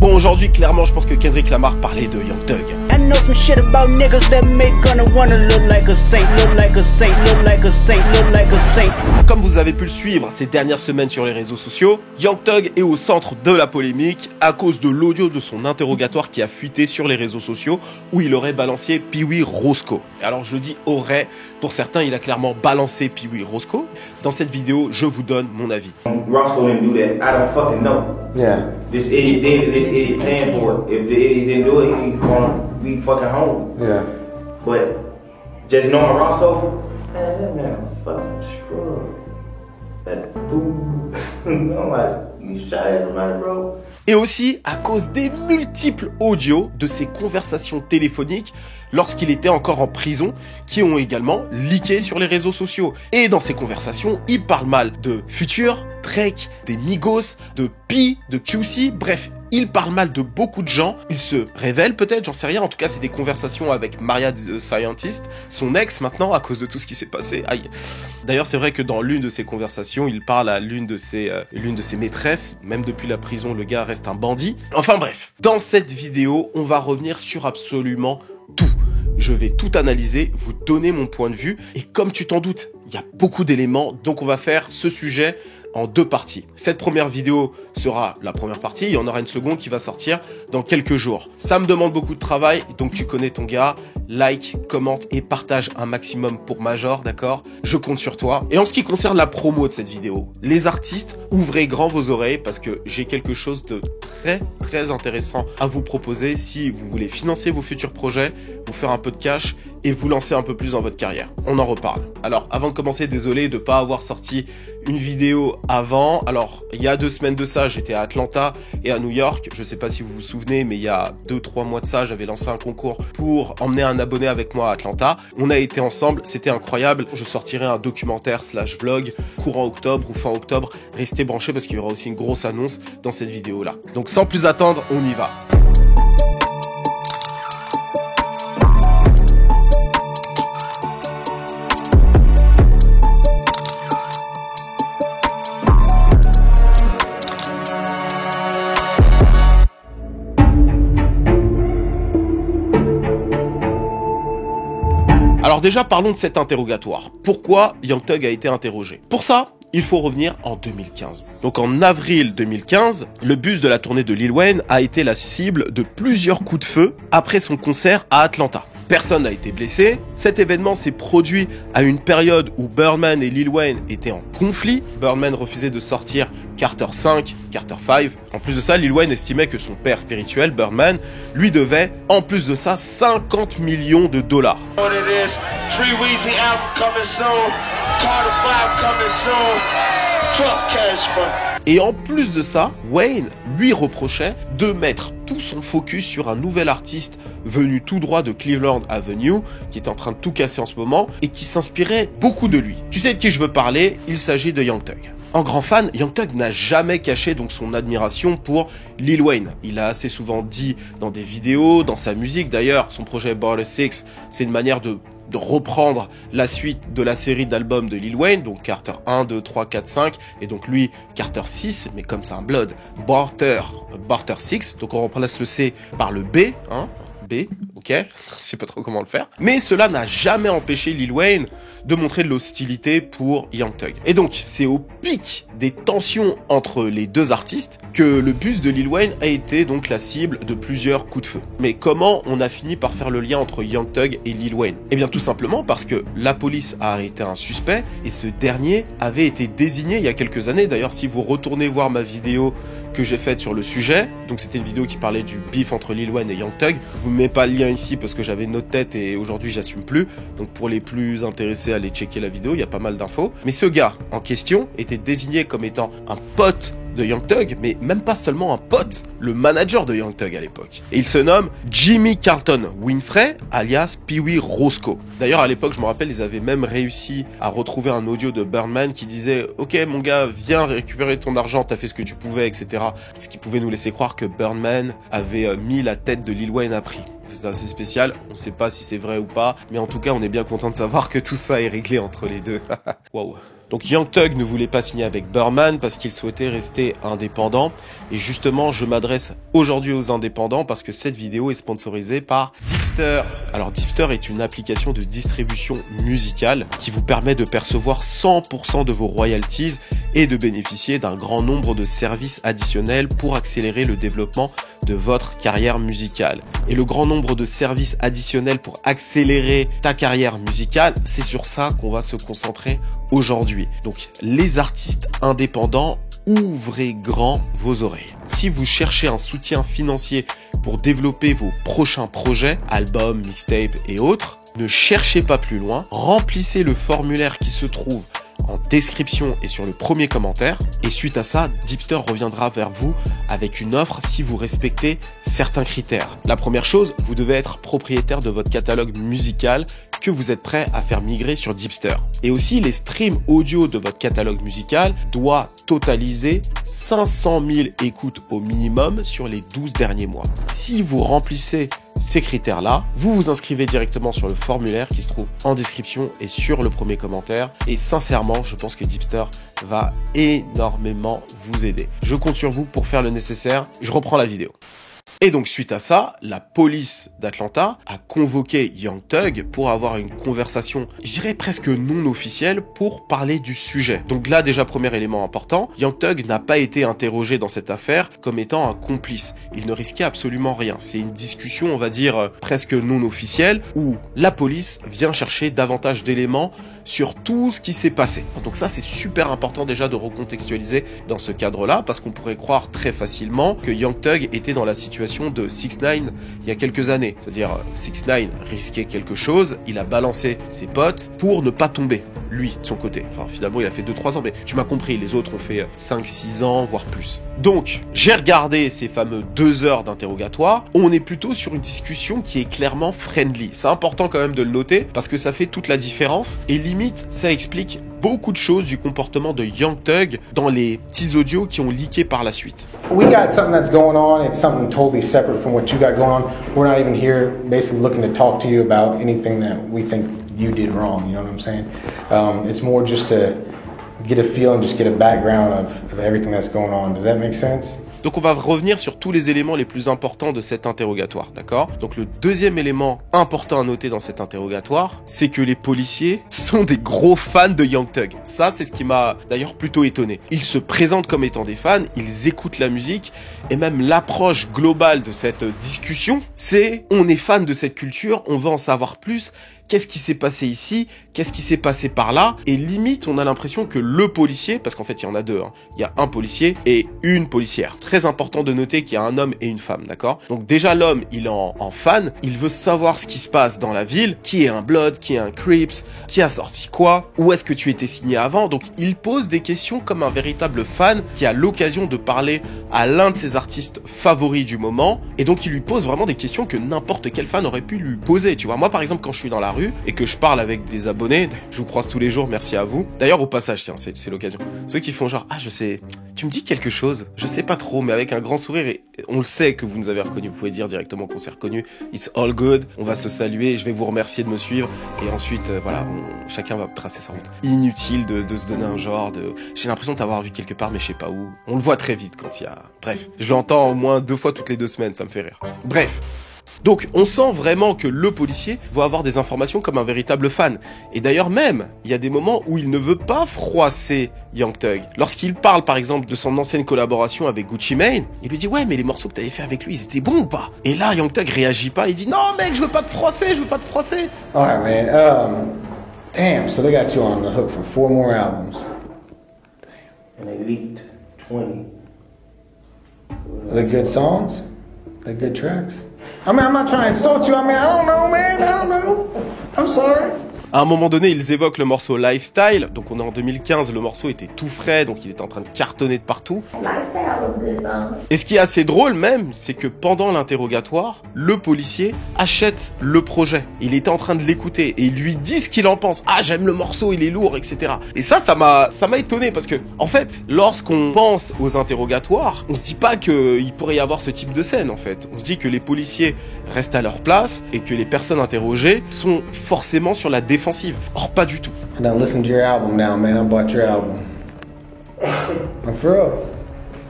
Bon, aujourd'hui, clairement, je pense que Kendrick Lamar parlait de Young Thug. I know some shit about niggas that make gonna wanna look like a saint, look like a saint, look like a saint, look like a saint. Comme vous avez pu le suivre ces dernières semaines sur les réseaux sociaux, Young Thug est au centre de la polémique à cause de l'audio de son interrogatoire qui a fuité sur les réseaux sociaux où il aurait balancé Pee Wee Roscoe. Et alors je dis aurait, pour certains il a clairement balancé Pee Wee Roscoe. Dans cette vidéo, je vous donne mon avis. Roscoe didn't do that. I don't fucking know. Yeah. This idiot did it. This idiot paying for it. If the idiot didn't do it, he'd be fucking home. Yeah. But just knowing Roscoe, man, that man a fucking scrub. That fool. I'm like, you shot at somebody, bro. Et aussi à cause des multiples audios de ses conversations téléphoniques lorsqu'il était encore en prison, qui ont également leaké sur les réseaux sociaux. Et dans ces conversations, il parle mal de Future, Drake, des Migos, de P, de QC, bref, il parle mal de beaucoup de gens. Il se révèle peut-être, j'en sais rien, en tout cas c'est des conversations avec Maria the Scientist, son ex maintenant, à cause de tout ce qui s'est passé. Aïe. D'ailleurs c'est vrai que dans l'une de ces conversations, il parle à l'une de ses maîtresses, même depuis la prison le gars reste un bandit. Enfin bref, dans cette vidéo, on va revenir sur absolument tout. Je vais tout analyser, vous donner mon point de vue, et comme tu t'en doutes, il y a beaucoup d'éléments, donc on va faire ce sujet en deux parties. Cette première vidéo sera la première partie, il y en aura une seconde qui va sortir dans quelques jours. Ça me demande beaucoup de travail, donc tu connais ton gars, like, commente et partage un maximum pour Major, d'accord? Je compte sur toi. Et en ce qui concerne la promo de cette vidéo, les artistes, ouvrez grand vos oreilles parce que j'ai quelque chose de très intéressant à vous proposer si vous voulez financer vos futurs projets, vous faire un peu de cash et vous lancer un peu plus dans votre carrière. On en reparle. Alors, avant de commencer, désolé de pas avoir sorti une vidéo avant. Alors, il y a 2 semaines de ça, j'étais à Atlanta et à New York. Je sais pas si vous vous souvenez, mais il y a 2-3 mois de ça, j'avais lancé un concours pour emmener un abonné avec moi à Atlanta. On a été ensemble, c'était incroyable. Je sortirai un documentaire / vlog courant octobre ou fin octobre. Restez branchés parce qu'il y aura aussi une grosse annonce dans cette vidéo-là. Donc, sans plus attendre, on y va. Alors déjà, parlons de cet interrogatoire. Pourquoi Young Thug a été interrogé? Pour ça, il faut revenir en 2015. Donc en avril 2015, le bus de la tournée de Lil Wayne a été la cible de plusieurs coups de feu après son concert à Atlanta. Personne n'a été blessé. Cet événement s'est produit à une période où Birdman et Lil Wayne étaient en conflit. Birdman refusait de sortir Carter 5, Carter 5. En plus de ça, Lil Wayne estimait que son père spirituel, Birdman, lui devait, en plus de ça, 50 millions de dollars. Et en plus de ça, Wayne lui reprochait de mettre tout son focus sur un nouvel artiste venu tout droit de Cleveland Avenue, qui est en train de tout casser en ce moment, et qui s'inspirait beaucoup de lui. Tu sais de qui je veux parler? Il s'agit de Young Thug. En grand fan, Young Thug n'a jamais caché donc son admiration pour Lil Wayne. Il a assez souvent dit dans des vidéos, dans sa musique d'ailleurs, son projet Border 6, c'est une manière de reprendre la suite de la série d'albums de Lil Wayne, donc Carter 1, 2, 3, 4, 5, et donc lui, Carter 6, mais comme c'est un blood, Barter 6, donc on remplace le C par le B, hein, B, ok, je sais pas trop comment le faire, mais cela n'a jamais empêché Lil Wayne de montrer de l'hostilité pour Young Thug. Et donc, c'est au pic des tensions entre les deux artistes que le bus de Lil Wayne a été donc la cible de plusieurs coups de feu. Mais comment on a fini par faire le lien entre Young Thug et Lil Wayne? Eh bien, tout simplement parce que la police a arrêté un suspect et ce dernier avait été désigné il y a quelques années. D'ailleurs, si vous retournez voir ma vidéo que j'ai faite sur le sujet, donc c'était une vidéo qui parlait du beef entre Lil Wayne et Young Thug. Je vous mets pas le lien ici parce que j'avais notre tête et aujourd'hui j'assume plus. Donc pour les plus intéressés, allez checker la vidéo, il y a pas mal d'infos. Mais ce gars en question était désigné comme étant un pote de Young Thug, mais même pas seulement un pote, le manager de Young Thug à l'époque. Et il se nomme Jimmy Carlton Winfrey, alias Pee Wee Roscoe. D'ailleurs, à l'époque, je me rappelle, ils avaient même réussi à retrouver un audio de Birdman qui disait « Ok, mon gars, viens récupérer ton argent, t'as fait ce que tu pouvais, etc. » Ce qui pouvait nous laisser croire que Birdman avait mis la tête de Lil Wayne à prix. C'est assez spécial, on sait pas si c'est vrai ou pas, mais en tout cas, on est bien content de savoir que tout ça est réglé entre les deux. Waouh. Donc Young Thug ne voulait pas signer avec Burman parce qu'il souhaitait rester indépendant. Et justement, je m'adresse aujourd'hui aux indépendants parce que cette vidéo est sponsorisée par Dipster. Alors Dipster est une application de distribution musicale qui vous permet de percevoir 100% de vos royalties et de bénéficier d'un grand nombre de services additionnels pour accélérer le développement de votre carrière musicale. Et le grand nombre de services additionnels pour accélérer ta carrière musicale, c'est sur ça qu'on va se concentrer aujourd'hui. Donc les artistes indépendants, ouvrez grand vos oreilles. Si vous cherchez un soutien financier pour développer vos prochains projets, albums, mixtapes et autres, ne cherchez pas plus loin, remplissez le formulaire qui se trouve en description et sur le premier commentaire. Et suite à ça, Dipster reviendra vers vous avec une offre si vous respectez certains critères. La première chose, vous devez être propriétaire de votre catalogue musical que vous êtes prêt à faire migrer sur Dipster. Et aussi, les streams audio de votre catalogue musical doivent totaliser 500 000 écoutes au minimum sur les 12 derniers mois. Si vous remplissez ces critères-là, vous vous inscrivez directement sur le formulaire qui se trouve en description et sur le premier commentaire. Et sincèrement, je pense que Dipster va énormément vous aider. Je compte sur vous pour faire le nécessaire. Je reprends la vidéo. Et donc suite à ça, la police d'Atlanta a convoqué Young Thug pour avoir une conversation, je dirais presque non officielle, pour parler du sujet. Donc là déjà, premier élément important, Young Thug n'a pas été interrogé dans cette affaire comme étant un complice. Il ne risquait absolument rien. C'est une discussion, on va dire, presque non officielle, où la police vient chercher davantage d'éléments sur tout ce qui s'est passé. Donc ça, c'est super important déjà de recontextualiser dans ce cadre-là, parce qu'on pourrait croire très facilement que Young Thug était dans la situation de 6ix9ine il y a quelques années. C'est-à-dire 6ix9ine risquait quelque chose, il a balancé ses potes pour ne pas tomber, lui, de son côté. Enfin, finalement, il a fait 2-3 ans, mais tu m'as compris, les autres ont fait 5-6 ans, voire plus. Donc, j'ai regardé ces fameux 2 heures d'interrogatoire. On est plutôt sur une discussion qui est clairement friendly. C'est important quand même de le noter, parce que ça fait toute la différence, et limite, ça explique beaucoup de choses du comportement de Young Thug dans les petits audios qui ont leaké par la suite. We got something that's going on. It's something totally separate from what you got going on. We're not even here basically looking to talk to you about anything that we think you did wrong. You know what I'm saying? It's more just to get a feel and just get a background of everything that's going on. Does that make sense? Donc on va revenir sur tous les éléments les plus importants de cet interrogatoire, d'accord? Donc le deuxième élément important à noter dans cet interrogatoire, c'est que les policiers sont des gros fans de Young Thug. Ça, c'est ce qui m'a d'ailleurs plutôt étonné. Ils se présentent comme étant des fans, ils écoutent la musique, et même l'approche globale de cette discussion, c'est on est fan de cette culture, on veut en savoir plus. Qu'est-ce qui s'est passé ici? Qu'est-ce qui s'est passé par là? Et limite, on a l'impression que le policier, parce qu'en fait, il y en a deux, hein. Il y a un policier et une policière. Très important de noter qu'il y a un homme et une femme, d'accord? Donc déjà, l'homme, il est en fan, il veut savoir ce qui se passe dans la ville, qui est un Blood, qui est un Crips, qui a sorti quoi, où est-ce que tu étais signé avant. Donc il pose des questions comme un véritable fan qui a l'occasion de parler à l'un de ses artistes favoris du moment, et donc il lui pose vraiment des questions que n'importe quel fan aurait pu lui poser, tu vois. Moi, par exemple, quand je suis dans la rue et que je parle avec des abonnés, je vous croise tous les jours, merci à vous. D'ailleurs, au passage, tiens, c'est l'occasion. Ceux qui font genre, ah, je sais, tu me dis quelque chose, je sais pas trop, mais avec un grand sourire, et on le sait que vous nous avez reconnus, vous pouvez dire directement qu'on s'est reconnus, it's all good, on va se saluer, je vais vous remercier de me suivre, et ensuite, voilà, chacun va tracer sa route. Inutile de se donner un genre de, j'ai l'impression de t'avoir vu quelque part, mais je sais pas où. On le voit très vite quand il y a, bref, je l'entends au moins 2 fois toutes les 2 semaines, ça me fait rire. Bref. Donc, on sent vraiment que le policier va avoir des informations comme un véritable fan. Et d'ailleurs même, il y a des moments où il ne veut pas froisser Young Thug. Lorsqu'il parle par exemple de son ancienne collaboration avec Gucci Mane, il lui dit « Ouais, mais les morceaux que t'avais fait avec lui, ils étaient bons ou pas ?» Et là, Young Thug réagit pas, il dit « Non mec, je veux pas te froisser, je veux pas te froisser !» Alright man, damn, so they got you on the hook for 4 more albums. And they leaked 20. Are they good songs? Are they good tracks? I mean, I'm not trying to insult you. I mean, I don't know, man. I don't know. I'm sorry. À un moment donné, ils évoquent le morceau Lifestyle. Donc on est en 2015, le morceau était tout frais, donc il était en train de cartonner de partout. Et ce qui est assez drôle même, c'est que pendant l'interrogatoire, le policier achète le projet. Il était en train de l'écouter et il lui dit ce qu'il en pense. Ah, j'aime le morceau, il est lourd, etc. Et ça m'a étonné parce que, en fait, lorsqu'on pense aux interrogatoires, on se dit pas qu'il pourrait y avoir ce type de scène, en fait. On se dit que les policiers restent à leur place et que les personnes interrogées sont forcément sur la défense défensive. Or, pas du tout. I done listened to your album now, man. I bought your album. I'm for real.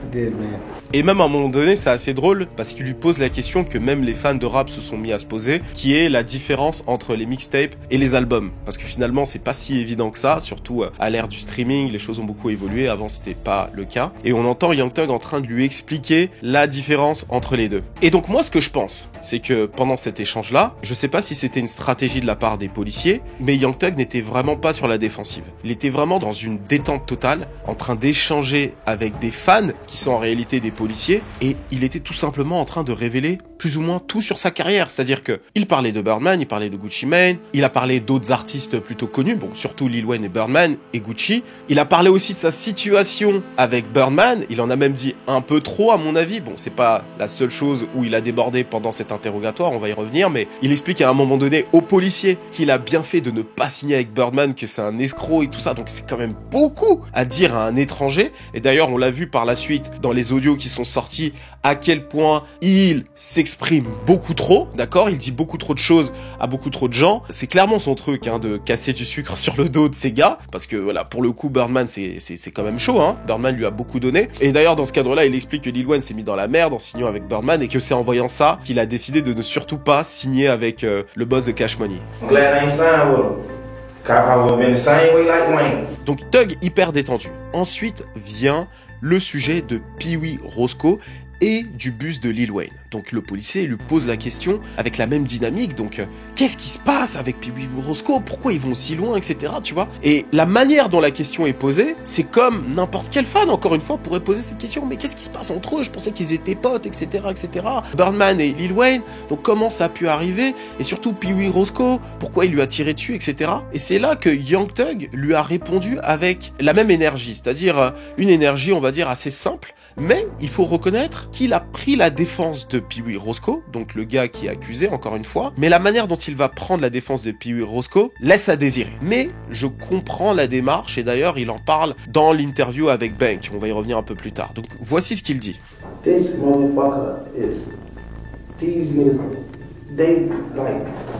I did, man. Et même à un moment donné, c'est assez drôle parce qu'il lui pose la question que même les fans de rap se sont mis à se poser, qui est la différence entre les mixtapes et les albums. Parce que finalement, c'est pas si évident que ça, surtout à l'ère du streaming, les choses ont beaucoup évolué, avant c'était pas le cas. Et on entend Young Thug en train de lui expliquer la différence entre les deux. Et donc moi, ce que je pense, c'est que pendant cet échange-là, je sais pas si c'était une stratégie de la part des policiers, mais Young Thug n'était vraiment pas sur la défensive. Il était vraiment dans une détente totale, en train d'échanger avec des fans qui sont en réalité des policiers, et il était tout simplement en train de révéler plus ou moins tout sur sa carrière. C'est-à-dire que il parlait de Birdman, il parlait de Gucci Mane, il a parlé d'autres artistes plutôt connus, bon, surtout Lil Wayne et Birdman et Gucci. Il a parlé aussi de sa situation avec Birdman, il en a même dit un peu trop à mon avis. Bon, c'est pas la seule chose où il a débordé pendant cet interrogatoire, on va y revenir, mais il explique à un moment donné aux policiers qu'il a bien fait de ne pas signer avec Birdman, que c'est un escroc et tout ça, donc c'est quand même beaucoup à dire à un étranger. Et d'ailleurs, on l'a vu par la suite dans les audios qui sont sortis, à quel point il s'exprime beaucoup trop, d'accord? Il dit beaucoup trop de choses à beaucoup trop de gens. C'est clairement son truc, hein, de casser du sucre sur le dos de ces gars, parce que voilà, pour le coup, Birdman, c'est quand même chaud, hein. Birdman lui a beaucoup donné. Et d'ailleurs, dans ce cadre-là, il explique que Lil Wayne s'est mis dans la merde en signant avec Birdman et que c'est en voyant ça qu'il a décidé de ne surtout pas signer avec le boss de Cash Money. I'm glad I ain't signed with him. I would have been the same way like Wayne. Donc Thug hyper détendu. Ensuite vient le sujet de Pee Wee Roscoe et du bus de Lil Wayne. Donc le policier lui pose la question avec la même dynamique, donc qu'est-ce qui se passe avec Pee Wee Roscoe, pourquoi ils vont si loin, etc. Tu vois. Et la manière dont la question est posée, c'est comme n'importe quel fan, encore une fois, pourrait poser cette question, mais qu'est-ce qui se passe entre eux, je pensais qu'ils étaient potes, etc., etc. Birdman et Lil Wayne, donc comment ça a pu arriver, et surtout Pee Wee Roscoe, pourquoi il lui a tiré dessus, etc. Et c'est là que Young Thug lui a répondu avec la même énergie, c'est-à-dire une énergie, on va dire, assez simple, mais il faut reconnaître qu'il a pris la défense de Pee Wee Roscoe, donc le gars qui est accusé, encore une fois, mais la manière dont il va prendre la défense de Pee Wee Roscoe laisse à désirer. Mais je comprends la démarche, et d'ailleurs il en parle dans l'interview avec Bank, on va y revenir un peu plus tard. Donc voici ce qu'il dit. This motherfucker is, these niggas,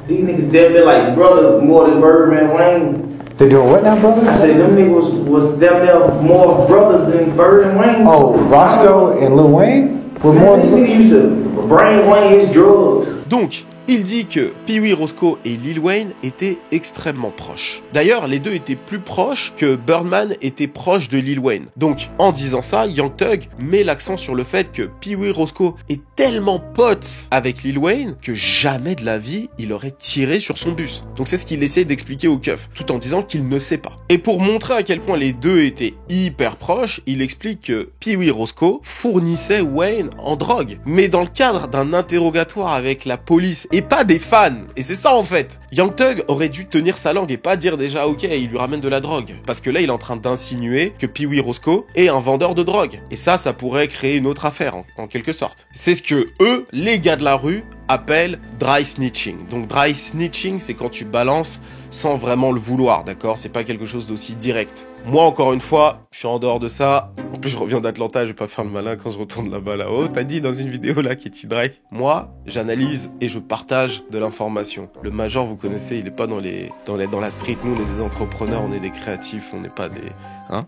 these niggas damn like brothers more than Birdman Wayne. They're doing what now, brother? I said them niggas was damn near more brothers than Bird and Wayne. Oh, Roscoe and Lil Wayne were more This than... nigga used to brain Wayne his drugs. Donc, il dit que Pee Wee Roscoe et Lil Wayne étaient extrêmement proches. D'ailleurs, les deux étaient plus proches que Birdman était proche de Lil Wayne. Donc, en disant ça, Young Thug met l'accent sur le fait que Pee Wee Roscoe est tellement pote avec Lil Wayne que jamais de la vie, il aurait tiré sur son bus. Donc c'est ce qu'il essaie d'expliquer au keuf, tout en disant qu'il ne sait pas. Et pour montrer à quel point les deux étaient hyper proches, il explique que Pee Wee Roscoe fournissait Wayne en drogue. Mais dans le cadre d'un interrogatoire avec la police et pas des fans. Et c'est ça en fait. Young Thug aurait dû tenir sa langue et pas dire déjà ok, il lui ramène de la drogue. Parce que là, il est en train d'insinuer que Pee Wee Roscoe est un vendeur de drogue. Et ça pourrait créer une autre affaire en quelque sorte. C'est ce que eux, les gars de la rue, appellent dry snitching. Donc dry snitching, c'est quand tu balances sans vraiment le vouloir, d'accord? C'est pas quelque chose d'aussi direct. Moi, encore une fois, je suis en dehors de ça. En plus, je reviens d'Atlanta, je vais pas faire le malin quand je retourne là-bas là-haut. T'as dit dans une vidéo là qui est dry. Moi, j'analyse et je partage de l'information. Le Major, vous connaissez, il est pas dans la street. Nous, on est des entrepreneurs, on est des créatifs, on n'est pas des... Hein?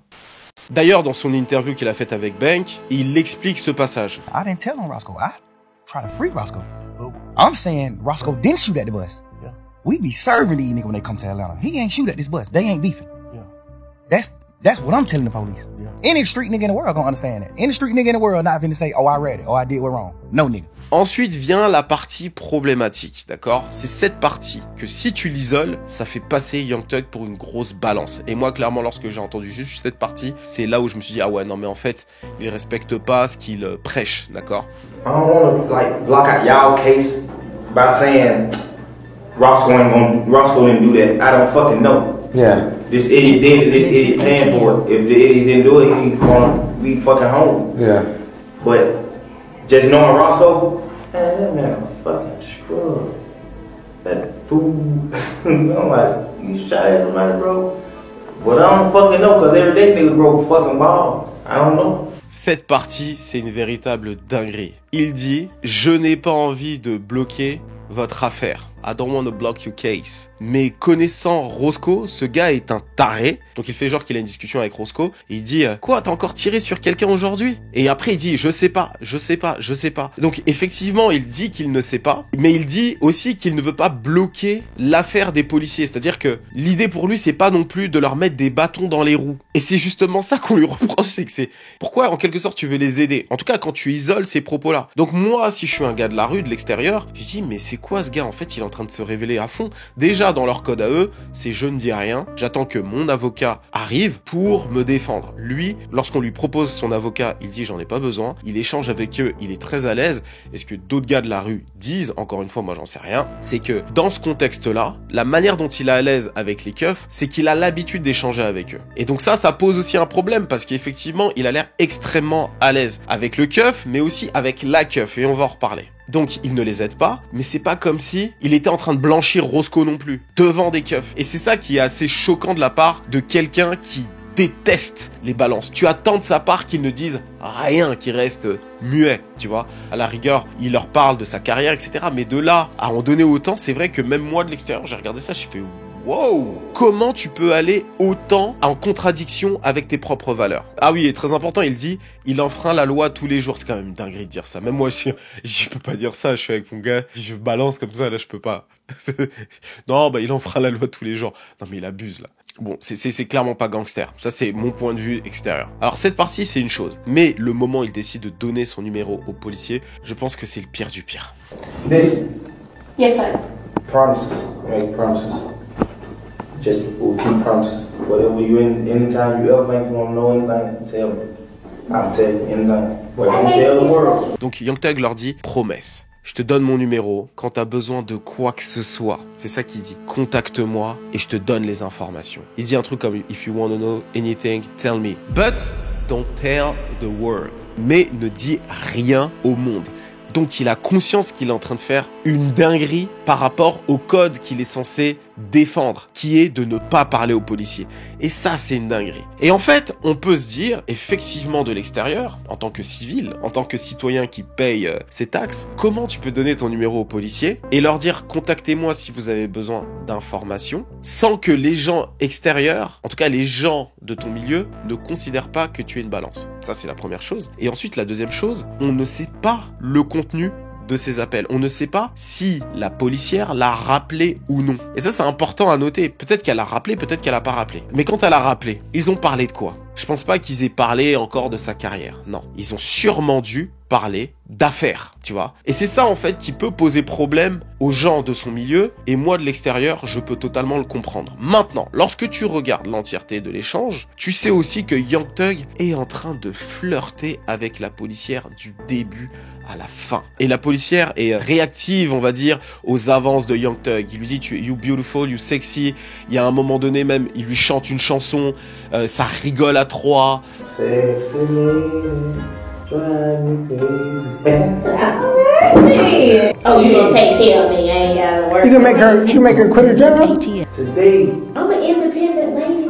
D'ailleurs, dans son interview qu'il a faite avec Bank, il explique ce passage. I didn't tell on Roscoe. I tried to free Roscoe. I'm saying Roscoe didn't shoot at the bus. Yeah. We be serving these niggas when they come to Atlanta. He ain't shoot at this bus. They ain't beefing. Yeah. That's what I'm telling the police. Yeah. Any street nigga in the world gonna understand that. Any street nigga in the world not finna say, oh, I read it, or I did what wrong. No nigga. Ensuite vient la partie problématique, d'accord? C'est cette partie que si tu l'isoles, ça fait passer Young Thug pour une grosse balance. Et moi, clairement, lorsque j'ai entendu juste cette partie, c'est là où je me suis dit, ah ouais, non, mais en fait, il respecte pas ce qu'il prêche, d'accord? I don't want to like block out y'all case by saying Roscoe didn't do that. I don't fucking know. Yeah. This idiot did it. This idiot paying for it. If the idiot didn't do it, he's gonna be fucking home. Yeah. But just knowing Roscoe, man, that man a fucking scrub. That fool. I'm like, you shot at somebody, bro? But I don't fucking know, cause every day niggas broke fucking ball. I don't know. Cette partie, c'est une véritable dinguerie. Il dit « Je n'ai pas envie de bloquer votre affaire. I don't want to block your case. Mais connaissant Roscoe, ce gars est un taré. Donc il fait genre qu'il a une discussion avec Roscoe. Et il dit, quoi, t'as encore tiré sur quelqu'un aujourd'hui? Et après il dit, je sais pas. Donc effectivement, il dit qu'il ne sait pas. Mais il dit aussi qu'il ne veut pas bloquer l'affaire des policiers. C'est-à-dire que l'idée pour lui, c'est pas non plus de leur mettre des bâtons dans les roues. Et c'est justement ça qu'on lui reproche, c'est que c'est pourquoi en quelque sorte tu veux les aider. En tout cas, quand tu isoles ces propos-là. Donc moi, si je suis un gars de la rue, de l'extérieur, je dis mais c'est quoi ce gars? En fait, il est en train de se révéler à fond. Déjà dans leur code à eux, c'est je ne dis rien. J'attends que mon avocat arrive pour me défendre. Lui, lorsqu'on lui propose son avocat, il dit j'en ai pas besoin. Il échange avec eux, il est très à l'aise. Et ce que d'autres gars de la rue disent, encore une fois, moi j'en sais rien, c'est que dans ce contexte-là, la manière dont il est à l'aise avec les keufs, c'est qu'il a l'habitude d'échanger avec eux. Et donc ça pose aussi un problème parce qu'effectivement, il a l'air extrêmement à l'aise avec le keuf, mais aussi avec la keuf, et on va en reparler. Donc, il ne les aide pas, mais c'est pas comme si il était en train de blanchir Roscoe non plus, devant des keufs. Et c'est ça qui est assez choquant de la part de quelqu'un qui déteste les balances. Tu attends de sa part qu'il ne dise rien, qu'il reste muet, tu vois. À la rigueur, il leur parle de sa carrière, etc. Mais de là à en donner autant, c'est vrai que même moi de l'extérieur, j'ai regardé ça, j'ai fait wow! Comment tu peux aller autant en contradiction avec tes propres valeurs? Ah oui, et très important, il dit, il enfreint la loi tous les jours. C'est quand même une dinguerie de dire ça. Même moi, je peux pas dire ça. Je suis avec mon gars, je balance comme ça, là, je peux pas. Non, il enfreint la loi tous les jours. Non, mais il abuse, là. Bon, c'est clairement pas gangster. Ça, c'est mon point de vue extérieur. Alors, cette partie, c'est une chose. Mais le moment où il décide de donner son numéro au policier, je pense que c'est le pire du pire. Listen. Yes, sir. Promises. Make promises. Just keep promises. Whatever you anytime you ever think you want to know anything, tell me. I'll tell you anything. But don't tell the world. Donc Young Thug leur dit promesse. Je te donne mon numéro quand t'as besoin de quoi que ce soit. C'est ça qu'il dit. Contacte-moi et je te donne les informations. Il dit un truc comme if you want to know anything, tell me. But don't tell the world. Mais ne dis rien au monde. Donc il a conscience qu'il est en train de faire une dinguerie par rapport au code qu'il est censé défendre, qui est de ne pas parler aux policiers. Et ça, c'est une dinguerie. Et en fait, on peut se dire, effectivement de l'extérieur, en tant que civil, en tant que citoyen qui paye ses taxes, comment tu peux donner ton numéro aux policiers et leur dire « Contactez-moi si vous avez besoin d'informations » sans que les gens extérieurs, en tout cas les gens de ton milieu, ne considèrent pas que tu es une balance. Ça, c'est la première chose. Et ensuite, la deuxième chose, on ne sait pas le contenu de ces appels. On ne sait pas si la policière l'a rappelé ou non. Et ça, c'est important à noter. Peut-être qu'elle a rappelé, peut-être qu'elle a pas rappelé. Mais quand elle a rappelé, ils ont parlé de quoi? Je pense pas qu'ils aient parlé encore de sa carrière. Non. Ils ont sûrement dû parler d'affaires, tu vois. Et c'est ça, en fait, qui peut poser problème aux gens de son milieu. Et moi, de l'extérieur, je peux totalement le comprendre. Maintenant, lorsque tu regardes l'entièreté de l'échange, tu sais aussi que Young Thug est en train de flirter avec la policière du début à la fin. Et la policière est réactive, on va dire, aux avances de Young Thug. Il lui dit, you beautiful, you sexy. Il y a un moment donné même, il lui chante une chanson, ça rigole à trois. Sexy lady, drive me crazy. Oh, you gonna take care of me? I ain't gotta work. You can make her quit her job. Today, I'm an independent lady.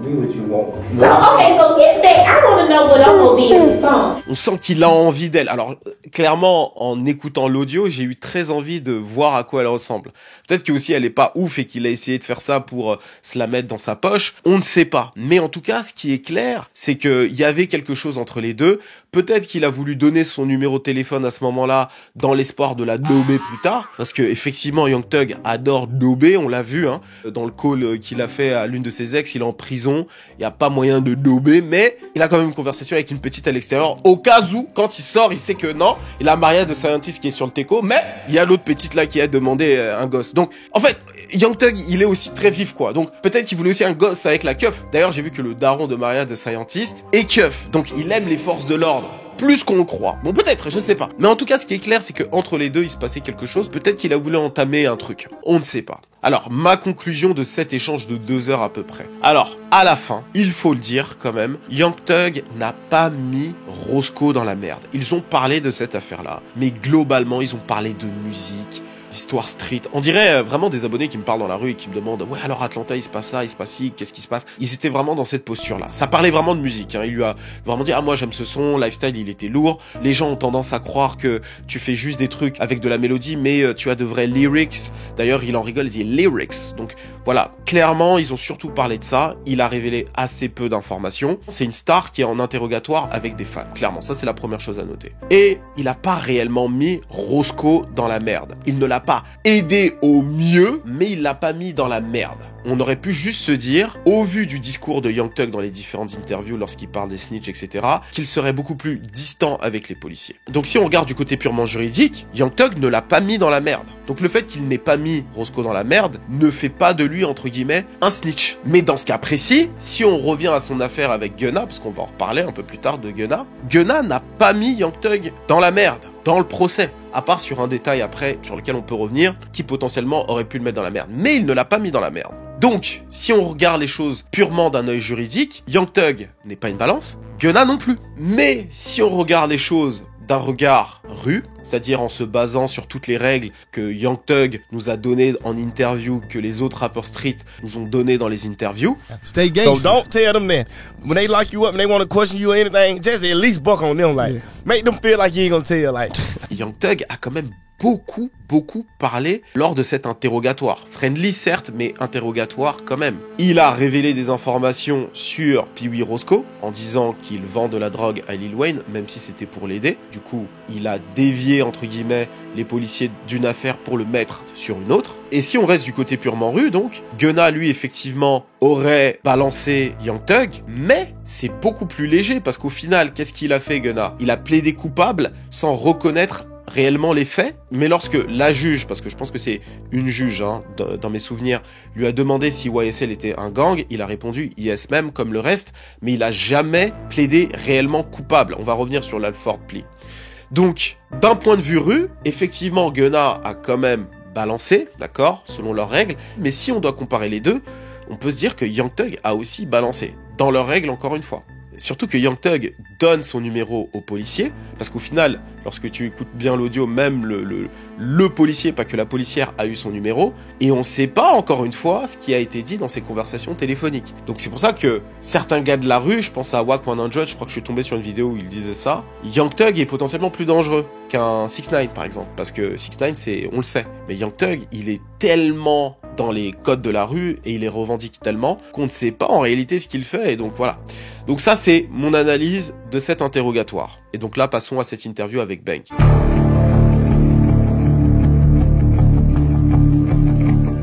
be what you want. So, okay, so get back. I want to know what I'm gonna be in the song. On sent qu'il a envie d'elle. Alors, clairement, en écoutant l'audio, j'ai eu très envie de voir à quoi elle ressemble. Peut-être que aussi elle est pas ouf et qu'il a essayé de faire ça pour se la mettre dans sa poche. On ne sait pas. Mais en tout cas, ce qui est clair, c'est qu'il y avait quelque chose entre les deux. Peut-être qu'il a voulu donner son numéro de téléphone à ce moment-là dans l'espoir de la dober plus tard. Parce que effectivement, Young Thug adore dober, on l'a vu, hein. Dans le call qu'il a fait à l'une de ses ex, il est en prison. Il n'y a pas moyen de dober, mais il a quand même une conversation avec une petite à l'extérieur. Au cas où, quand il sort, il sait que non. Il a Maria de Scientist qui est sur le teco, mais il y a l'autre petite là qui a demandé un gosse. Donc, en fait, Young Thug, il est aussi très vif, quoi. Donc, peut-être qu'il voulait aussi un gosse avec la keuf. D'ailleurs, j'ai vu que le daron de Maria de Scientist est keuf. Donc, il aime les forces de l'ordre. Plus qu'on le croit. Bon, peut-être, je sais pas. Mais en tout cas, ce qui est clair, c'est que entre les deux, il se passait quelque chose. Peut-être qu'il a voulu entamer un truc. On ne sait pas. Alors, ma conclusion de cet échange de 2 heures à peu près. Alors, à la fin, il faut le dire quand même, Young Thug n'a pas mis Roscoe dans la merde. Ils ont parlé de cette affaire-là, mais globalement, ils ont parlé de musique, d'histoire street. On dirait vraiment des abonnés qui me parlent dans la rue et qui me demandent ouais alors Atlanta il se passe ça, il se passe ci, qu'est-ce qui se passe. Ils étaient vraiment dans cette posture-là. Ça parlait vraiment de musique. Hein. Il lui a vraiment dit ah moi j'aime ce son, lifestyle il était lourd. Les gens ont tendance à croire que tu fais juste des trucs avec de la mélodie, mais tu as de vrais lyrics. D'ailleurs il en rigole, il dit lyrics. Donc voilà, clairement ils ont surtout parlé de ça. Il a révélé assez peu d'informations. C'est une star qui est en interrogatoire avec des fans. Clairement, ça c'est la première chose à noter. Et il a pas réellement mis Roscoe dans la merde. Il ne l'a pas aidé au mieux, mais il l'a pas mis dans la merde. On aurait pu juste se dire, au vu du discours de Young Thug dans les différentes interviews lorsqu'il parle des snitch, etc., qu'il serait beaucoup plus distant avec les policiers. Donc si on regarde du côté purement juridique, Young Thug ne l'a pas mis dans la merde. Donc le fait qu'il n'ait pas mis Roscoe dans la merde ne fait pas de lui, entre guillemets, un snitch. Mais dans ce cas précis, si on revient à son affaire avec Gunna, parce qu'on va en reparler un peu plus tard de Gunna, Gunna n'a pas mis Young Thug dans la merde, dans le procès. À part sur un détail après, sur lequel on peut revenir, qui potentiellement aurait pu le mettre dans la merde. Mais il ne l'a pas mis dans la merde. Donc, si on regarde les choses purement d'un œil juridique, Young Thug n'est pas une balance, Gunna non plus. Mais si on regarde les choses d'un regard rue, c'est-à-dire en se basant sur toutes les règles que Young Thug nous a données en interview, que les autres rappeurs street nous ont données dans les interviews. Stay gangster. So don't tell them that. When they lock you up and they want to question you or anything, just at least buck on them, like, make them feel like you ain't gonna tell, like. Young Thug a quand même beaucoup parlé lors de cet interrogatoire. Friendly certes, mais interrogatoire quand même. Il a révélé des informations sur Pee Wee Roscoe en disant qu'il vend de la drogue à Lil Wayne, même si c'était pour l'aider. Du coup, il a dévié, entre guillemets, les policiers d'une affaire pour le mettre sur une autre. Et si on reste du côté purement rue, donc, Gunna, lui, effectivement, aurait balancé Young Thug, mais c'est beaucoup plus léger, parce qu'au final, qu'est-ce qu'il a fait, Gunna? Il a plaidé coupable sans reconnaître réellement les faits, mais lorsque la juge, parce que je pense que c'est une juge, hein, dans mes souvenirs, lui a demandé si YSL était un gang, il a répondu yes même, comme le reste, mais il a jamais plaidé réellement coupable. On va revenir sur l'Alford plea. Donc, d'un point de vue rue, effectivement, Gunna a quand même balancé, d'accord, selon leurs règles, mais si on doit comparer les deux, on peut se dire que Young Thug a aussi balancé, dans leurs règles encore une fois. Surtout que Young Thug donne son numéro au policier, parce qu'au final, lorsque tu écoutes bien l'audio, même le policier, pas que la policière, a eu son numéro, et on sait pas, encore une fois, ce qui a été dit dans ces conversations téléphoniques. Donc c'est pour ça que certains gars de la rue, je pense à Wack 100, je crois que je suis tombé sur une vidéo où il disait ça, Young Thug est potentiellement plus dangereux qu'un 6ix9ine par exemple, parce que 6ix9ine, on le sait, mais Young Thug, il est tellement dans les codes de la rue, et il les revendique tellement, qu'on ne sait pas en réalité ce qu'il fait, et donc voilà. Donc ça, c'est mon analyse de cet interrogatoire. Et donc là, passons à cette interview avec Bank.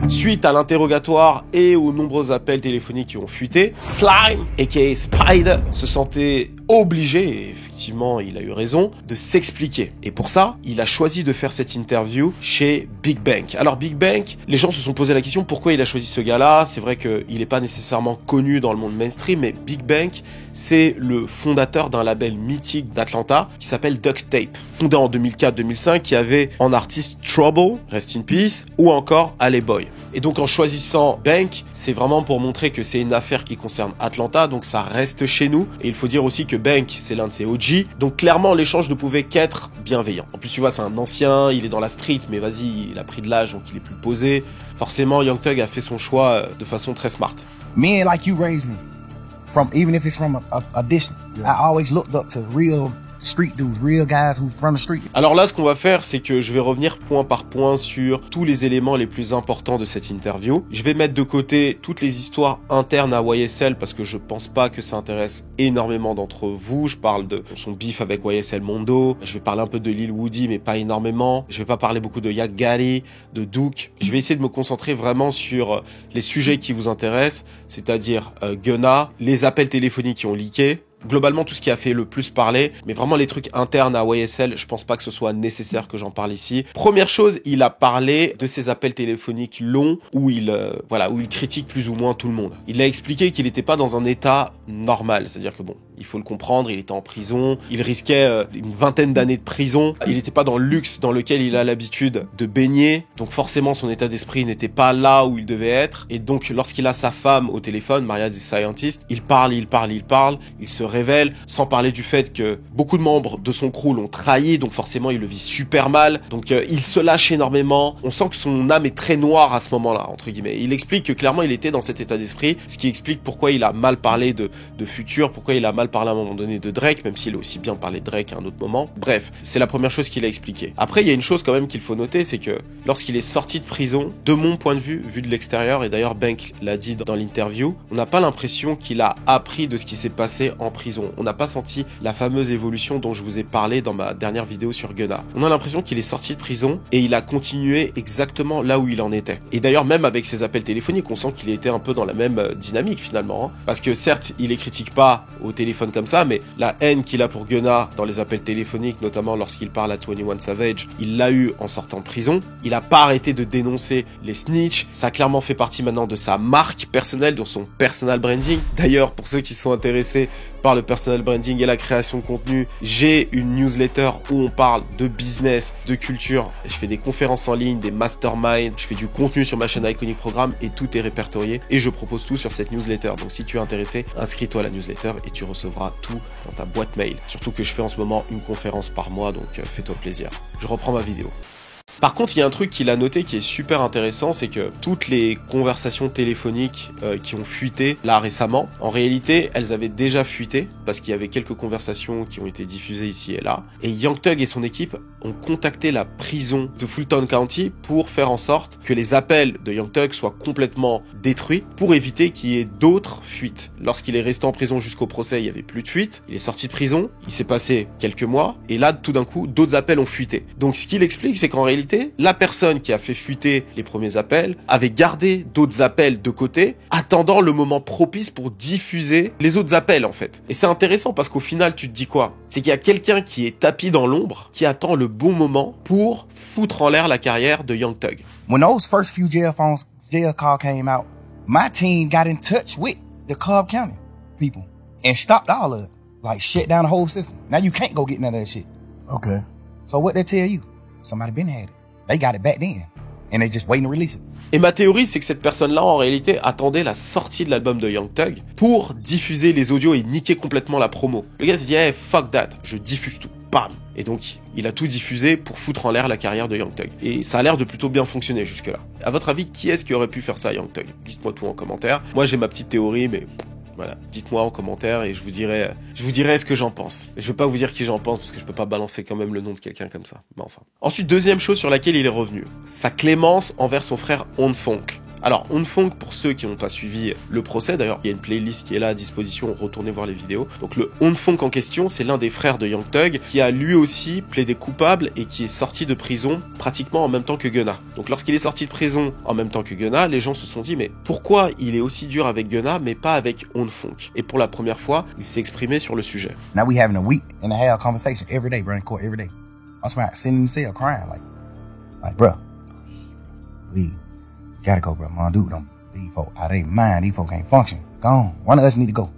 Suite à l'interrogatoire et aux nombreux appels téléphoniques qui ont fuité, Slime, aka Spider, se sentait obligé, et effectivement il a eu raison, de s'expliquer. Et pour ça, il a choisi de faire cette interview chez Big Bank. Alors Big Bank, les gens se sont posé la question pourquoi il a choisi ce gars-là. C'est vrai qu'il n'est pas nécessairement connu dans le monde mainstream, mais Big Bank, c'est le fondateur d'un label mythique d'Atlanta qui s'appelle Duct Tape, fondé en 2004-2005, qui avait en artiste Trouble, Rest in Peace, ou encore Alley Boy. Et donc en choisissant Bank, c'est vraiment pour montrer que c'est une affaire qui concerne Atlanta, donc ça reste chez nous. Et il faut dire aussi que Bank, c'est l'un de ses OG, donc clairement l'échange ne pouvait qu'être bienveillant. En plus tu vois, c'est un ancien, il est dans la street, mais vas-y, il a pris de l'âge, donc il est plus posé. Forcément, Young Thug a fait son choix de façon très smart. Men like you raised me, even if it's from a distance. I always looked up to real street dudes, real guys who's from the street. Alors là, ce qu'on va faire, c'est que je vais revenir point par point sur tous les éléments les plus importants de cette interview. Je vais mettre de côté toutes les histoires internes à YSL parce que je pense pas que ça intéresse énormément d'entre vous. Je parle de son beef avec YSL Mondo. Je vais parler un peu de Lil Woody, mais pas énormément. Je vais pas parler beaucoup de Yak Gali, de Duke. Je vais essayer de me concentrer vraiment sur les sujets qui vous intéressent, c'est-à-dire Gunna, les appels téléphoniques qui ont leaké, globalement tout ce qui a fait le plus parler, mais vraiment les trucs internes à YSL, je pense pas que ce soit nécessaire que j'en parle ici. Première chose, il a parlé de ces appels téléphoniques longs où il critique plus ou moins tout le monde. Il a expliqué qu'il n'était pas dans un état normal, c'est-à-dire que bon, Il faut le comprendre, il était en prison, il risquait une vingtaine d'années de prison. Il n'était pas dans le luxe dans lequel il a l'habitude de baigner, donc forcément son état d'esprit n'était pas là où il devait être. Et donc lorsqu'il a sa femme au téléphone, Maria the Scientist, il parle, il se révèle, sans parler du fait que beaucoup de membres de son crew l'ont trahi, donc forcément il le vit super mal. Donc il se lâche énormément. On sent que son âme est très noire à ce moment-là, entre guillemets. Il explique que clairement il était dans cet état d'esprit, ce qui explique pourquoi il a mal parlé de Future, pourquoi il a mal parlé à un moment donné de Drake, même s'il a aussi bien parlé de Drake à un autre moment. Bref, c'est la première chose qu'il a expliqué. Après, il y a une chose quand même qu'il faut noter, c'est que lorsqu'il est sorti de prison, de mon point de vue, vu de l'extérieur, et d'ailleurs Bank l'a dit dans l'interview, on n'a pas l'impression qu'il a appris de ce qui s'est passé en prison. On n'a pas senti la fameuse évolution dont je vous ai parlé dans ma dernière vidéo sur Gunna. On a l'impression qu'il est sorti de prison et il a continué exactement là où il en était. Et d'ailleurs, même avec ses appels téléphoniques, on sent qu'il était un peu dans la même dynamique finalement, hein. Parce que certes, il les critique pas au téléphone comme ça, mais la haine qu'il a pour Gunna dans les appels téléphoniques, notamment lorsqu'il parle à 21 Savage, il l'a eu en sortant de prison. Il a pas arrêté de dénoncer les snitch. Ça a clairement fait partie maintenant de sa marque personnelle, de son personal branding. D'ailleurs, pour ceux qui sont intéressés par le personal branding et la création de contenu, j'ai une newsletter où on parle de business, de culture. Je fais des conférences en ligne, des masterminds, je fais du contenu sur ma chaîne Iconic Programme et tout est répertorié et je propose tout sur cette newsletter. Donc si tu es intéressé, inscris-toi à la newsletter et tu recevras tout dans ta boîte mail. Surtout que je fais en ce moment une conférence par mois, donc fais-toi plaisir. Je reprends ma vidéo. Par contre, il y a un truc qu'il a noté qui est super intéressant, c'est que toutes les conversations téléphoniques qui ont fuité là récemment, en réalité, elles avaient déjà fuité parce qu'il y avait quelques conversations qui ont été diffusées ici et là. Et Young Thug et son équipe ont contacté la prison de Fulton County pour faire en sorte que les appels de Young Thug soient complètement détruits pour éviter qu'il y ait d'autres fuites. Lorsqu'il est resté en prison jusqu'au procès, il n'y avait plus de fuites. Il est sorti de prison, il s'est passé quelques mois et là, tout d'un coup, d'autres appels ont fuité. Donc ce qu'il explique, c'est qu'en réalité, la personne qui a fait fuiter les premiers appels avait gardé d'autres appels de côté, attendant le moment propice pour diffuser les autres appels en fait. Et c'est intéressant parce qu'au final, tu te dis quoi? C'est qu'il y a quelqu'un qui est tapis dans l'ombre, qui attend le bon moment pour foutre en l'air la carrière de Young Thug. When those first few jail calls came out, my team got in touch with the Cobb County people and stopped all of it. Like shut down the whole system. Now you can't go get none of that shit. Okay. So what they tell you? Somebody been had it. They got it back then. And they just waiting to release it. Et ma théorie, c'est que cette personne-là, en réalité, attendait la sortie de l'album de Young Thug pour diffuser les audios et niquer complètement la promo. Le gars s'est dit, hey, fuck that, je diffuse tout. Bam. Et donc, il a tout diffusé pour foutre en l'air la carrière de Young Thug. Et ça a l'air de plutôt bien fonctionner jusque-là. À votre avis, qui est-ce qui aurait pu faire ça, Young Thug? Dites-moi tout en commentaire. Moi, j'ai ma petite théorie, mais... Voilà, dites-moi en commentaire et je vous dirai ce que j'en pense. Je vais pas vous dire qui j'en pense parce que je peux pas balancer quand même le nom de quelqu'un comme ça. Mais enfin. Ensuite, deuxième chose sur laquelle il est revenu, sa clémence envers son frère Onfunk. Alors, Onfunk, pour ceux qui n'ont pas suivi le procès, d'ailleurs, il y a une playlist qui est là à disposition, retournez voir les vidéos. Donc, le Onfunk en question, c'est l'un des frères de Young Thug, qui a lui aussi plaidé coupable et qui est sorti de prison pratiquement en même temps que Gunna. Donc, lorsqu'il est sorti de prison en même temps que Gunna, les gens se sont dit, mais pourquoi il est aussi dur avec Gunna, mais pas avec Onfunk? Et pour la première fois, il s'est exprimé sur le sujet. Now we having a week and a half conversation every day, bro, in court every day. I'm sitting in the cell crying, like, bro, leave. Gotta go, bro. My dude, these folk out of their mind. These folk can't function. Go on. One of us need to go.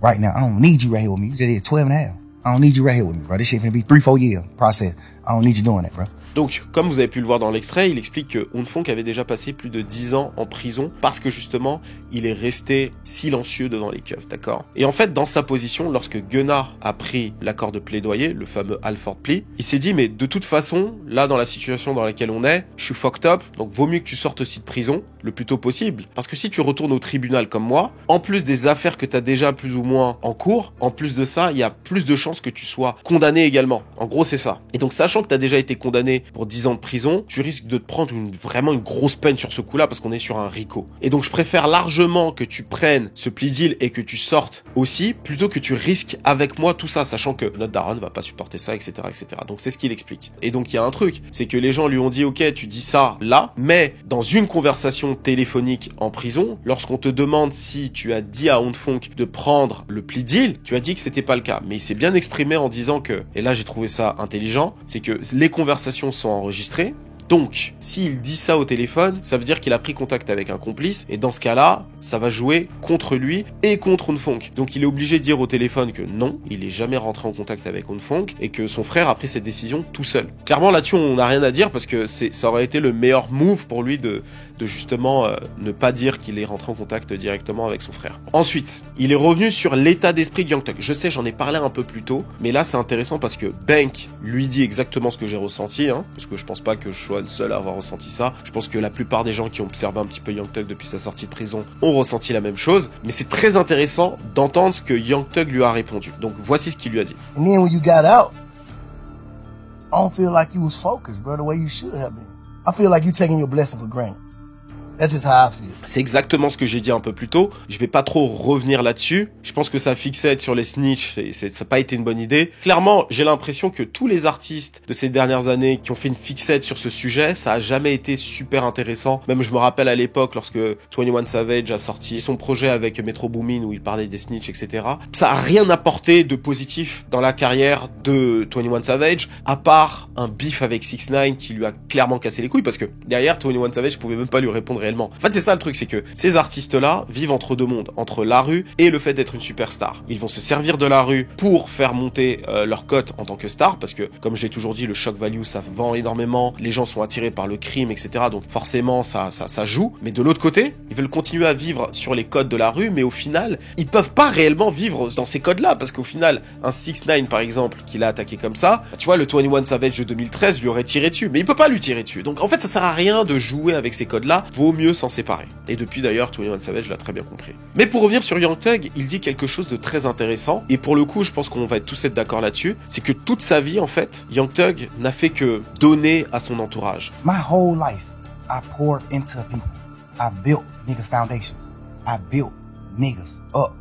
Right now, I don't need you right here with me. You just did 12 and a half. I don't need you right here with me, bro. This shit finna be 3-4 years process. I don't need you doing that, bro. Donc, comme vous avez pu le voir dans l'extrait, il explique que Onfunk avait déjà passé plus de 10 ans en prison parce que justement, il est resté silencieux devant les keufs, d'accord? Et en fait, dans sa position, lorsque Gunna a pris l'accord de plaidoyer, le fameux Halford Plea, il s'est dit, mais de toute façon, là, dans la situation dans laquelle on est, je suis fucked up, donc vaut mieux que tu sortes aussi de prison le plus tôt possible. Parce que si tu retournes au tribunal comme moi, en plus des affaires que tu as déjà plus ou moins en cours, en plus de ça, il y a plus de chances que tu sois condamné également. En gros, c'est ça. Et donc, sachant que tu as déjà été condamné pour 10 ans de prison, tu risques de te prendre vraiment une grosse peine sur ce coup-là parce qu'on est sur un RICO. Et donc je préfère largement que tu prennes ce plea deal et que tu sortes aussi plutôt que tu risques avec moi tout ça, sachant que notre daronne va pas supporter ça, etc., etc. Donc c'est ce qu'il explique. Et donc il y a un truc, c'est que les gens lui ont dit ok, tu dis ça là, mais dans une conversation téléphonique en prison, lorsqu'on te demande si tu as dit à Onfunk de prendre le plea deal, tu as dit que c'était pas le cas. Mais il s'est bien exprimé en disant que, et là j'ai trouvé ça intelligent, c'est que les conversations sont enregistrées. Donc, s'il dit ça au téléphone, ça veut dire qu'il a pris contact avec un complice, et dans ce cas-là, ça va jouer contre lui et contre Onfong. Donc il est obligé de dire au téléphone que non, il est jamais rentré en contact avec Onfong et que son frère a pris cette décision tout seul. Clairement là-dessus on n'a rien à dire parce que ça aurait été le meilleur move pour lui de justement ne pas dire qu'il est rentré en contact directement avec son frère. Ensuite, il est revenu sur l'état d'esprit de Young Thug. Je sais, j'en ai parlé un peu plus tôt, mais là c'est intéressant parce que Bank lui dit exactement ce que j'ai ressenti, hein, parce que je pense pas que je sois le seul à avoir ressenti ça. Je pense que la plupart des gens qui ont observé un petit peu Young Thug depuis sa sortie de prison ont ressenti la même chose, mais c'est très intéressant d'entendre ce que Young Thug lui a répondu. Donc voici ce qu'il lui a dit. And then when you got out, I don't feel like you was focused, bro, the way you should have been. I feel like you taking your blessing for granted. That's just how I feel. C'est exactement ce que j'ai dit un peu plus tôt. Je vais pas trop revenir là-dessus. Je pense que ça fixette sur les snitch, ça n'a pas été une bonne idée. Clairement, j'ai l'impression que tous les artistes de ces dernières années qui ont fait une fixette sur ce sujet, ça a jamais été super intéressant. Même je me rappelle à l'époque lorsque 21 Savage a sorti son projet avec Metro Boomin où il parlait des snitch, etc. Ça a rien apporté de positif dans la carrière de 21 Savage, à part un beef avec 6ix9ine qui lui a clairement cassé les couilles parce que derrière 21 Savage pouvait même pas lui répondre réellement. En fait, c'est ça le truc, c'est que ces artistes-là vivent entre deux mondes, entre la rue et le fait d'être une superstar. Ils vont se servir de la rue pour faire monter leur cote en tant que star, parce que, comme je l'ai toujours dit, le shock value, ça vend énormément, les gens sont attirés par le crime, etc. Donc forcément, ça joue. Mais de l'autre côté, ils veulent continuer à vivre sur les codes de la rue, mais au final, ils peuvent pas réellement vivre dans ces codes-là, parce qu'au final, un 6ix9ine, par exemple, qui l'a attaqué comme ça, tu vois, le 21 Savage de 2013 lui aurait tiré dessus, mais il peut pas lui tirer dessus. Donc en fait, ça sert à rien de jouer avec ces codes-là, vaut mieux s'en séparer. Et depuis d'ailleurs, 21 Savage l'a très bien compris. Mais pour revenir sur Young Thug, il dit quelque chose de très intéressant, et pour le coup, je pense qu'on va tous être d'accord là-dessus, c'est que toute sa vie, en fait, Young Thug n'a fait que donner à son entourage. My whole life, I poured into people. I built niggas' foundations. I built niggas up.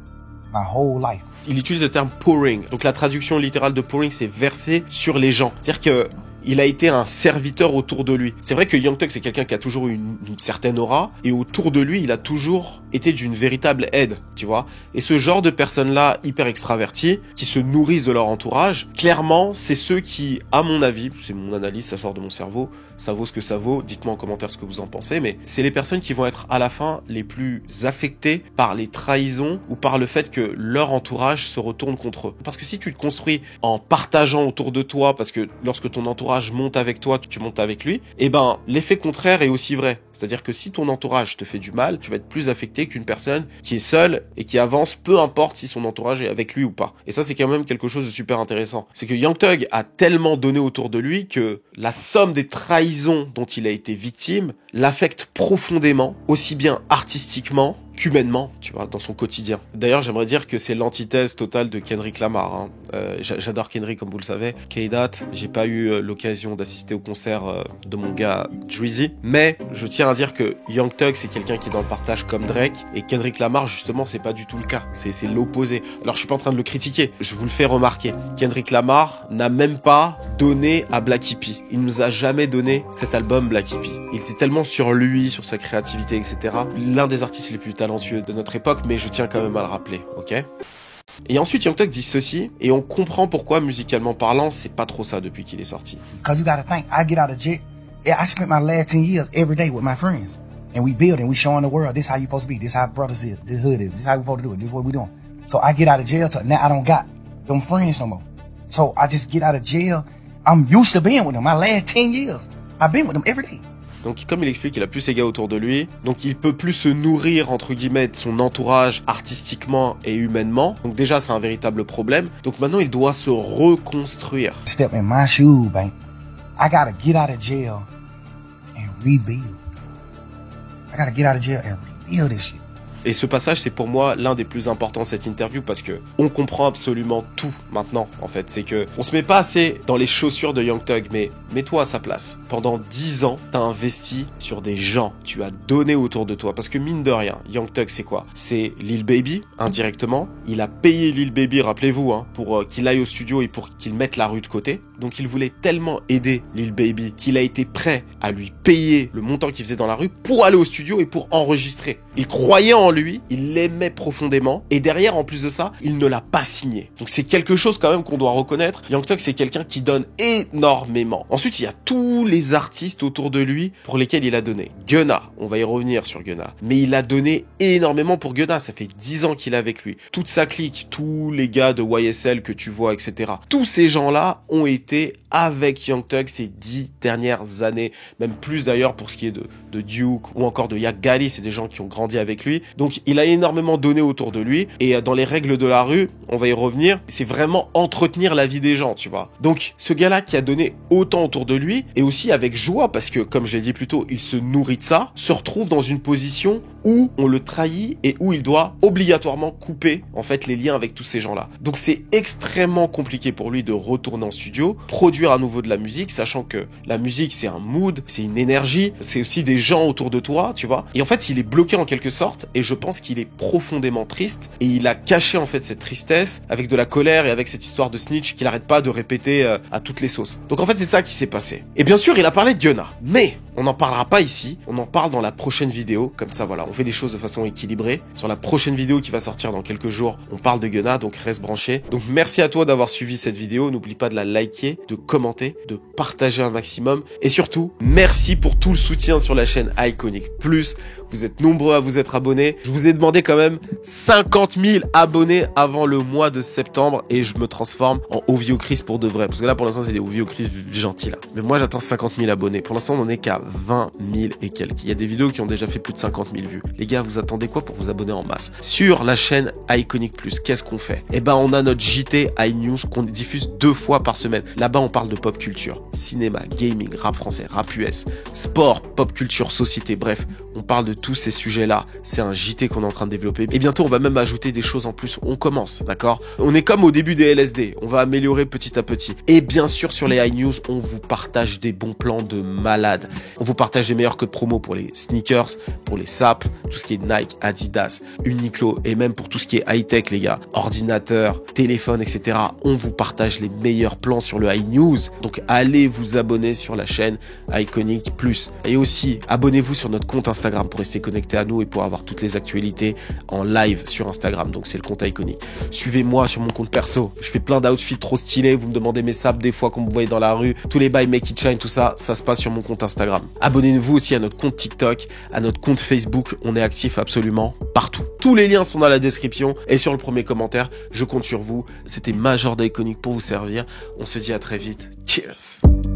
My whole life. Il utilise le terme pouring. Donc la traduction littérale de pouring, c'est verser sur les gens. C'est-à-dire que il a été un serviteur autour de lui. C'est vrai que Young Thug, c'est quelqu'un qui a toujours eu une certaine aura, et autour de lui, il a toujours été d'une véritable aide, tu vois. Et ce genre de personnes-là, hyper extraverties, qui se nourrissent de leur entourage, clairement, c'est ceux qui, à mon avis, c'est mon analyse, ça sort de mon cerveau, ça vaut ce que ça vaut, dites-moi en commentaire ce que vous en pensez, mais c'est les personnes qui vont être à la fin les plus affectées par les trahisons ou par le fait que leur entourage se retourne contre eux. Parce que si tu te construis en partageant autour de toi, parce que lorsque ton entourage monte avec toi, tu montes avec lui, et ben l'effet contraire est aussi vrai. C'est-à-dire que si ton entourage te fait du mal, tu vas être plus affecté qu'une personne qui est seule et qui avance, peu importe si son entourage est avec lui ou pas. Et ça, c'est quand même quelque chose de super intéressant. C'est que Young Thug a tellement donné autour de lui que la somme des trahisons dont il a été victime l'affecte profondément, aussi bien artistiquement qu'humainement, tu vois, dans son quotidien. D'ailleurs, j'aimerais dire que c'est l'antithèse totale de Kendrick Lamar. Hein. J'adore Kendrick, comme vous le savez. K-Dot, j'ai pas eu l'occasion d'assister au concert de mon gars Drizzy, mais je tiens à dire que Young Thug, c'est quelqu'un qui est dans le partage comme Drake, et Kendrick Lamar, justement, c'est pas du tout le cas. C'est l'opposé. Alors, je suis pas en train de le critiquer, je vous le fais remarquer. Kendrick Lamar n'a même pas donné à Black Hippie. Il nous a jamais donné cet album Black Hippie. Il était tellement sur lui, sur sa créativité, etc. L'un des artistes les plus talentueux de notre époque, mais je tiens quand même à le rappeler, ok ? Et ensuite, Young Thug dit ceci, et on comprend pourquoi, musicalement parlant, c'est pas trop ça depuis qu'il est sorti. Cause you gotta think, I get out of jail. Yeah, I spent my last 10 years every day with my friends. And we build and we showing the world, this how you supposed to be, this how brothers is, this hood is, this how we supposed to do it, this what we doing. So I get out of jail, now I don't got them friends no more. So I just get out of jail, I'm used to being with them. My last 10 years, I've been with them every day. Donc comme il explique, il a plus ses gars autour de lui, donc il peut plus se nourrir entre guillemets de son entourage artistiquement et humainement. Donc déjà c'est un véritable problème. Donc maintenant il doit se reconstruire. Step in my shoe, man. I gotta get out of jail and rebuild. I gotta get out of jail and rebuild this shit. Et ce passage, c'est pour moi l'un des plus importants de cette interview parce que on comprend absolument tout maintenant, en fait. C'est que on se met pas assez dans les chaussures de Young Thug, mais mets-toi à sa place. Pendant 10 ans, t'as investi sur des gens. Tu as donné autour de toi. Parce que mine de rien, Young Thug, c'est quoi? C'est Lil Baby, indirectement. Il a payé Lil Baby, rappelez-vous, hein, pour qu'il aille au studio et pour qu'il mette la rue de côté. Donc il voulait tellement aider Lil Baby qu'il a été prêt à lui payer le montant qu'il faisait dans la rue pour aller au studio et pour enregistrer. Il croyait en lui, il l'aimait profondément. Et derrière, en plus de ça, il ne l'a pas signé. Donc c'est quelque chose quand même qu'on doit reconnaître. Young Thug, c'est quelqu'un qui donne énormément. Ensuite, il y a tous les artistes autour de lui pour lesquels il a donné. Gunna, on va y revenir sur Gunna. Mais il a donné énormément pour Gunna. Ça fait 10 ans qu'il est avec lui. Toute sa clique, tous les gars de YSL que tu vois, etc. Tous ces gens-là ont été avec Young Thug ces 10 dernières années. Même plus d'ailleurs pour ce qui est de Duke ou encore de Yak Gali. C'est des gens qui ont grandi avec lui. Donc il a énormément donné autour de lui. Et dans les règles de la rue, on va y revenir, c'est vraiment entretenir la vie des gens, tu vois. Donc ce gars-là qui a donné autant autour de lui, et aussi avec joie, parce que comme je l'ai dit plus tôt, il se nourrit de ça, se retrouve dans une position où on le trahit et où il doit obligatoirement couper en fait les liens avec tous ces gens-là. Donc c'est extrêmement compliqué pour lui de retourner en studio, produire à nouveau de la musique, sachant que la musique c'est un mood, c'est une énergie, c'est aussi des gens autour de toi, tu vois. Et en fait il est bloqué en quelque sorte, et je pense qu'il est profondément triste, et il a caché en fait cette tristesse avec de la colère et avec cette histoire de snitch qu'il arrête pas de répéter à toutes les sauces. Donc en fait c'est ça qui s'est passé. Et bien sûr il a parlé de Gunna, mais on n'en parlera pas ici, on en parle dans la prochaine vidéo, comme ça voilà, on fait les choses de façon équilibrée. Sur la prochaine vidéo qui va sortir dans quelques jours, on parle de Gunna, donc reste branché. Donc merci à toi d'avoir suivi cette vidéo, n'oublie pas de la liker, de commenter, de partager un maximum, et surtout, merci pour tout le soutien sur la chaîne Iconic Plus. Vous êtes nombreux à vous être abonnés. Je vous ai demandé quand même 50 000 abonnés avant le mois de septembre, et je me transforme en OVO Chris pour de vrai. Parce que là, pour l'instant, c'est des OVO Chris gentils là. Mais moi, j'attends 50 000 abonnés. Pour l'instant, on en est qu'à 20 000 et quelques. Il y a des vidéos qui ont déjà fait plus de 50 000 vues. Les gars, vous attendez quoi pour vous abonner en masse? Sur la chaîne Iconic Plus, qu'est-ce qu'on fait? Eh ben, on a notre JT iNews qu'on diffuse 2 fois par semaine. Là-bas, on parle de pop culture, cinéma, gaming, rap français, rap US, sport, pop culture, société, bref, on parle de tous ces sujets-là. C'est un JT qu'on est en train de développer. Et bientôt, on va même ajouter des choses en plus. On commence, d'accord? On est comme au début des LSD. On va améliorer petit à petit. Et bien sûr, sur les iNews, on vous partage des bons plans de malades. On vous partage les meilleurs codes promo pour les sneakers, pour les sapes, tout ce qui est Nike, Adidas, Uniqlo, et même pour tout ce qui est high-tech, les gars. Ordinateur, téléphone, etc. On vous partage les meilleurs plans sur le iNews. Donc, allez vous abonner sur la chaîne Iconic Plus. Et aussi, abonnez-vous sur notre compte Instagram pour rester connecté à nous et pour avoir toutes les actualités en live sur Instagram. Donc c'est le compte Iconic. Suivez-moi sur mon compte perso. Je fais plein d'outfits trop stylés. Vous me demandez mes sapes des fois quand vous me voyez dans la rue. Tous les bails Make It Shine, tout ça, ça se passe sur mon compte Instagram. Abonnez-vous aussi à notre compte TikTok, à notre compte Facebook. On est actif absolument partout. Tous les liens sont dans la description et sur le premier commentaire. Je compte sur vous. C'était Major d'Iconic pour vous servir. On se dit à très vite. Cheers!